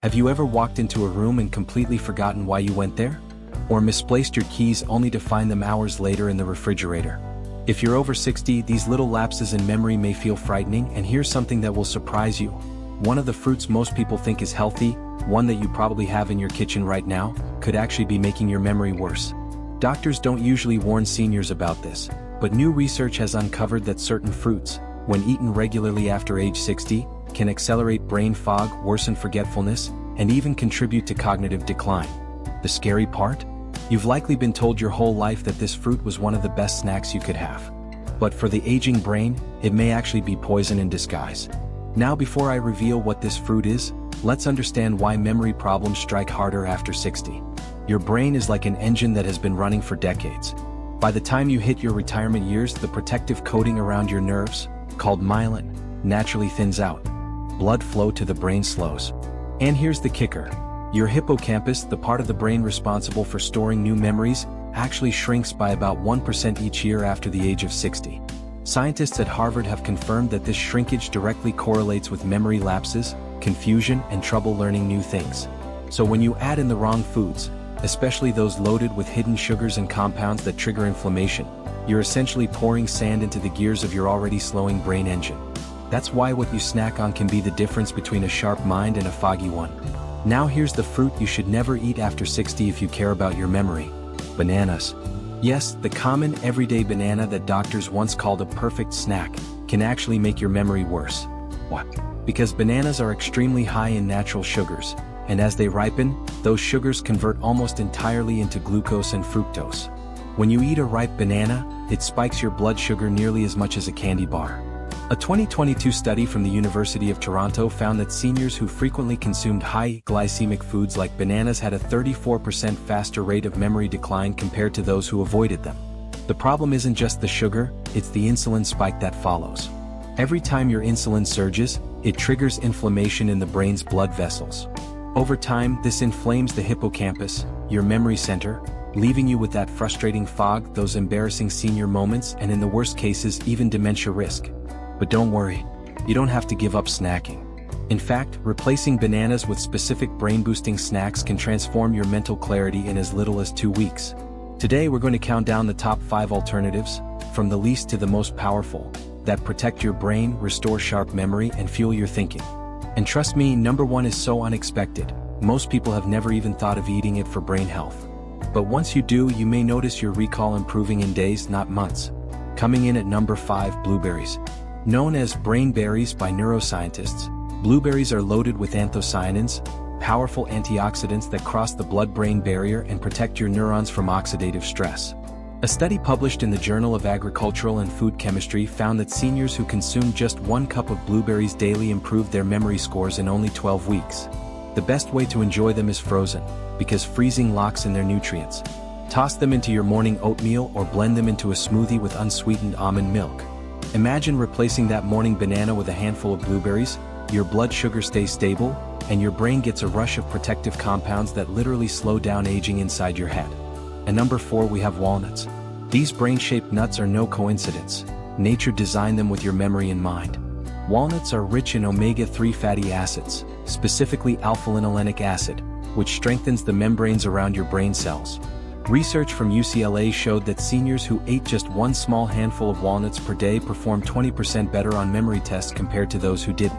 Have you ever walked into a room and completely forgotten why you went there? Or misplaced your keys only to find them hours later in the refrigerator? If you're over 60, these little lapses in memory may feel frightening, and here's something that will surprise you. One of the fruits most people think is healthy, one that you probably have in your kitchen right now, could actually be making your memory worse. Doctors don't usually warn seniors about this, but new research has uncovered that certain fruits, when eaten regularly after age 60, can accelerate brain fog, worsen forgetfulness, and even contribute to cognitive decline. The scary part? You've likely been told your whole life that this fruit was one of the best snacks you could have. But for the aging brain, it may actually be poison in disguise. Now, before I reveal what this fruit is, let's understand why memory problems strike harder after 60. Your brain is like an engine that has been running for decades. By the time you hit your retirement years, the protective coating around your nerves, called myelin, naturally thins out. Blood flow to the brain slows. And here's the kicker. Your hippocampus, the part of the brain responsible for storing new memories, actually shrinks by about 1% each year after the age of 60. Scientists at Harvard have confirmed that this shrinkage directly correlates with memory lapses, confusion, and trouble learning new things. So when you add in the wrong foods, especially those loaded with hidden sugars and compounds that trigger inflammation, you're essentially pouring sand into the gears of your already slowing brain engine. That's why what you snack on can be the difference between a sharp mind and a foggy one. Now here's the fruit you should never eat after 60 if you care about your memory. Bananas. Yes, the common everyday banana that doctors once called a perfect snack can actually make your memory worse. What? Because bananas are extremely high in natural sugars, and as they ripen, those sugars convert almost entirely into glucose and fructose. When you eat a ripe banana, it spikes your blood sugar nearly as much as a candy bar. A 2022 study from the University of Toronto found that seniors who frequently consumed high glycemic foods like bananas had a 34% faster rate of memory decline compared to those who avoided them. The problem isn't just the sugar, it's the insulin spike that follows. Every time your insulin surges, it triggers inflammation in the brain's blood vessels. Over time, this inflames the hippocampus, your memory center, leaving you with that frustrating fog, those embarrassing senior moments, and in the worst cases, even dementia risk. But don't worry, you don't have to give up snacking. In fact, replacing bananas with specific brain-boosting snacks can transform your mental clarity in as little as 2 weeks. Today we're going to count down the top 5 alternatives, from the least to the most powerful, that protect your brain, restore sharp memory, and fuel your thinking. And trust me, number 1 is so unexpected, most people have never even thought of eating it for brain health. But once you do, you may notice your recall improving in days, not months. Coming in at number 5, blueberries. Known as brain berries by neuroscientists, blueberries are loaded with anthocyanins, powerful antioxidants that cross the blood-brain barrier and protect your neurons from oxidative stress. A study published in the Journal of Agricultural and Food Chemistry found that seniors who consumed just 1 cup of blueberries daily improved their memory scores in only 12 weeks. The best way to enjoy them is frozen, because freezing locks in their nutrients. Toss them into your morning oatmeal or blend them into a smoothie with unsweetened almond milk. Imagine replacing that morning banana with a handful of blueberries, your blood sugar stays stable, and your brain gets a rush of protective compounds that literally slow down aging inside your head. And number 4, we have walnuts. These brain-shaped nuts are no coincidence. Nature designed them with your memory in mind. Walnuts are rich in omega-3 fatty acids, specifically alpha-linolenic acid, which strengthens the membranes around your brain cells. Research from UCLA showed that seniors who ate just 1 small handful of walnuts per day performed 20% better on memory tests compared to those who didn't.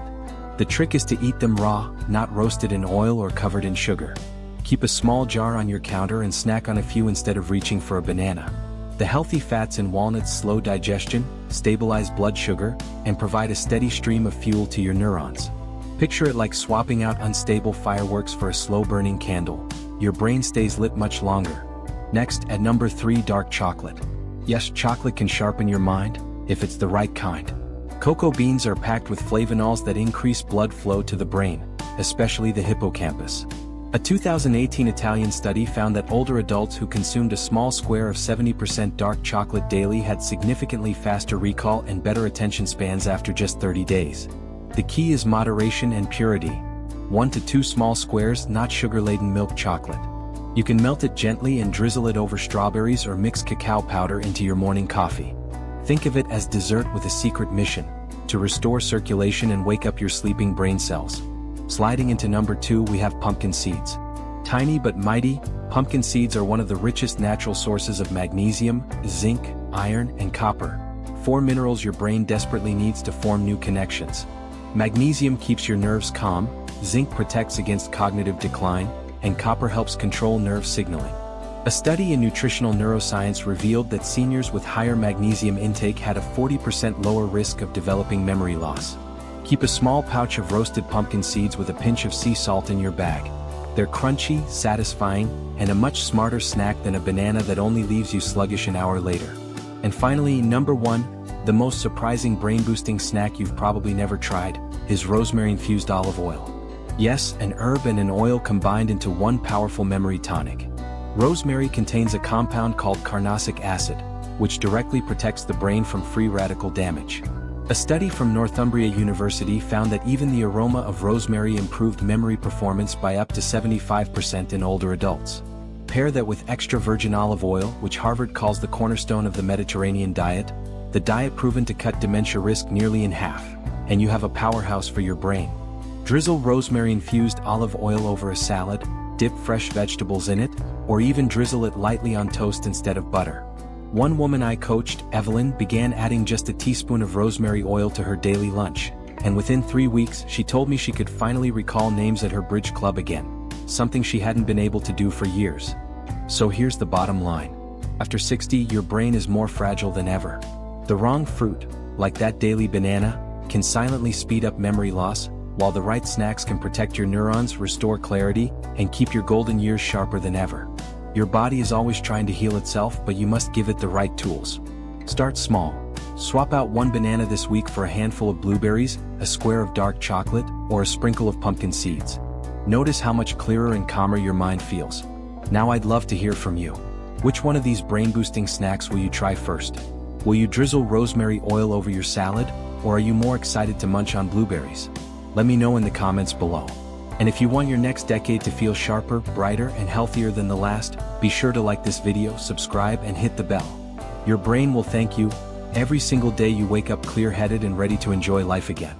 The trick is to eat them raw, not roasted in oil or covered in sugar. Keep a small jar on your counter and snack on a few instead of reaching for a banana. The healthy fats in walnuts slow digestion, stabilize blood sugar, and provide a steady stream of fuel to your neurons. Picture it like swapping out unstable fireworks for a slow-burning candle. Your brain stays lit much longer. Next, at number 3, dark chocolate. Yes, chocolate can sharpen your mind, if it's the right kind. Cocoa beans are packed with flavonols that increase blood flow to the brain, especially the hippocampus. A 2018 Italian study found that older adults who consumed a small square of 70% dark chocolate daily had significantly faster recall and better attention spans after just 30 days. The key is moderation and purity. 1 to 2 small squares, not sugar-laden milk chocolate. You can melt it gently and drizzle it over strawberries or mix cacao powder into your morning coffee. Think of it as dessert with a secret mission, to restore circulation and wake up your sleeping brain cells. Sliding into number 2 we have pumpkin seeds. Tiny but mighty, pumpkin seeds are one of the richest natural sources of magnesium, zinc, iron, and copper. 4 minerals your brain desperately needs to form new connections. Magnesium keeps your nerves calm, zinc protects against cognitive decline, and copper helps control nerve signaling. A study in nutritional neuroscience revealed that seniors with higher magnesium intake had a 40% lower risk of developing memory loss. Keep a small pouch of roasted pumpkin seeds with a pinch of sea salt in your bag. They're crunchy, satisfying, and a much smarter snack than a banana that only leaves you sluggish an hour later. And finally, number 1, the most surprising brain-boosting snack you've probably never tried, is rosemary-infused olive oil. Yes, an herb and an oil combined into one powerful memory tonic. Rosemary contains a compound called carnosic acid, which directly protects the brain from free radical damage. A study from Northumbria University found that even the aroma of rosemary improved memory performance by up to 75% in older adults. Pair that with extra virgin olive oil, which Harvard calls the cornerstone of the Mediterranean diet, the diet proven to cut dementia risk nearly in half, and you have a powerhouse for your brain. Drizzle rosemary-infused olive oil over a salad, dip fresh vegetables in it, or even drizzle it lightly on toast instead of butter. One woman I coached, Evelyn, began adding just a teaspoon of rosemary oil to her daily lunch, and within 3 weeks she told me she could finally recall names at her bridge club again, something she hadn't been able to do for years. So here's the bottom line. After 60, your brain is more fragile than ever. The wrong fruit, like that daily banana, can silently speed up memory loss, while the right snacks can protect your neurons, restore clarity, and keep your golden years sharper than ever. Your body is always trying to heal itself, but you must give it the right tools. Start small. Swap out 1 banana this week for a handful of blueberries, a square of dark chocolate, or a sprinkle of pumpkin seeds. Notice how much clearer and calmer your mind feels. Now I'd love to hear from you. Which one of these brain-boosting snacks will you try first? Will you drizzle rosemary oil over your salad, or are you more excited to munch on blueberries? Let me know in the comments below. And if you want your next decade to feel sharper, brighter, and healthier than the last, be sure to like this video, subscribe, and hit the bell. Your brain will thank you every single day you wake up clear-headed and ready to enjoy life again.